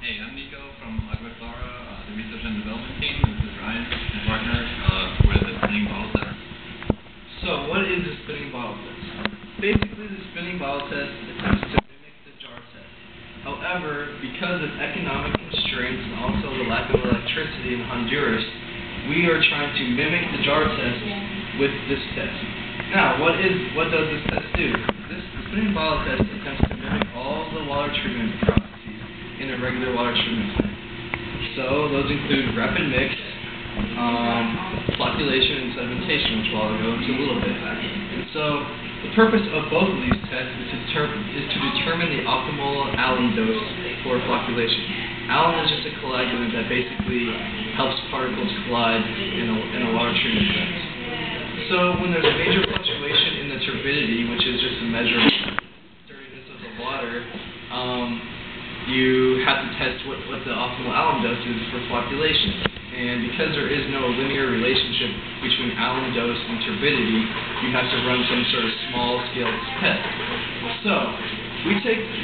Hey, I'm Nico from AguaClara, the Research and Development Team. This is Ryan, my partner, with the Spinning Bottle Center. So, what is the spinning bottle test? Basically, the spinning bottle test attempts to mimic the jar test. However, because of economic constraints and also the lack of electricity in Honduras, we are trying to mimic the jar test with this test. Now, what does this test do? The spinning bottle test attempts to mimic all the water treatment processes in a regular water treatment plant. So those include rapid mix, flocculation, and sedimentation, which I'll go into a little bit. And so the purpose of both of these tests is to determine the optimal alum dose for flocculation. Alum is just a coagulant that basically helps particles collide in a water treatment plant. So when there's a major fluctuation in the turbidity, which is just a measure of the dirtiness of the water, you have to test what the optimal alum dose is for flocculation. And because there is no linear relationship between alum dose and turbidity, you have to run some sort of small-scale test. So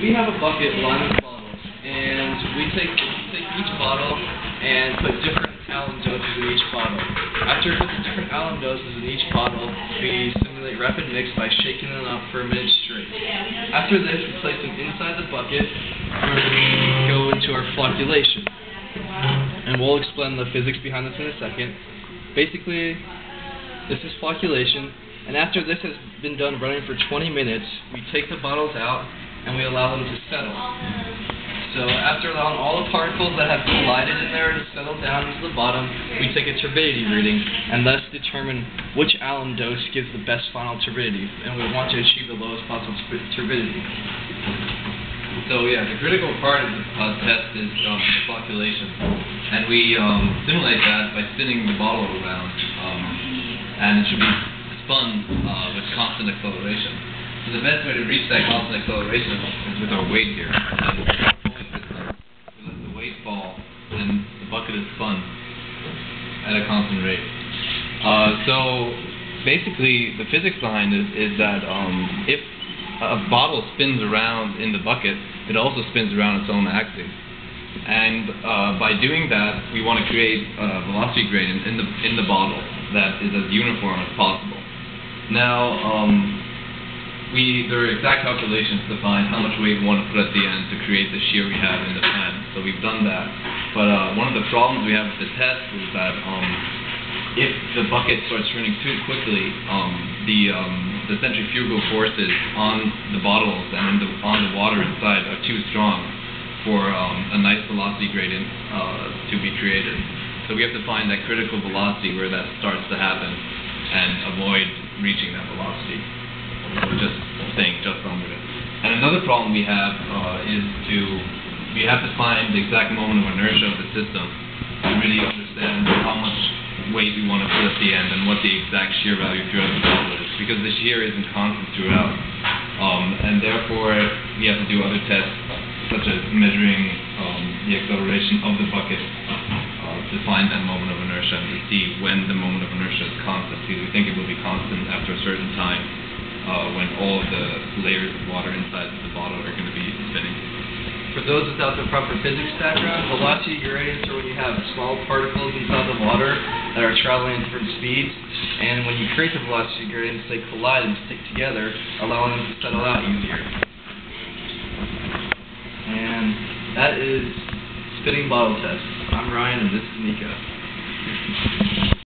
we have a bucket lined with bottles, and we take each bottle and put different alum doses in each bottle. After we put the different alum doses in each bottle, we simulate rapid mix by shaking them up for a minute straight. After this, we place them inside the bucket and we go into our flocculation. And we'll explain the physics behind this in a second. Basically, this is flocculation, and after this has been done running for 20 minutes, we take the bottles out and we allow them to settle. So after allowing all the particles that have collided in there to settle down into the bottom, we take a turbidity reading and thus determine which alum dose gives the best final turbidity, and we want to achieve the lowest possible turbidity. So yeah, the critical part of the test is flocculation, and we simulate that by spinning the bottle around, and it should be spun with constant acceleration. So the best way to reach that constant acceleration is with our weight here. And we let the weight fall, and the bucket is spun at a constant rate. So basically, the physics behind it is that if a bottle spins around in the bucket, it also spins around its own axis. And by doing that, we want to create a velocity gradient in the bottle that is as uniform as possible. Now, there are exact calculations to find how much weight we want to put at the end to create the shear we have in the pan. So we've done that. But one of the problems we have with the test is that if the bucket starts turning too quickly, the centrifugal forces on the bottles and on the water inside are too strong for a nice velocity gradient to be created. So we have to find that critical velocity where that starts to happen and avoid reaching that velocity, or just staying just under it. And another problem we have is we have to find the exact moment of inertia of the system to really understand how much weight we want to put at the end and what the exact shear value throughout the bottle is, because the shear isn't constant throughout, and therefore we have to do other tests such as measuring the acceleration of the bucket to find that moment of inertia and to see when the moment of inertia is constant, because we think it will be constant after a certain time when all of the layers of water inside the bottle are going to be spinning. For those without the proper physics background, velocity gradients are when you have small particles inside the water that are traveling at different speeds, and when you create the velocity gradients, they collide and stick together, allowing them to settle out easier. And that is spinning bottle test. I'm Ryan, and this is Nico.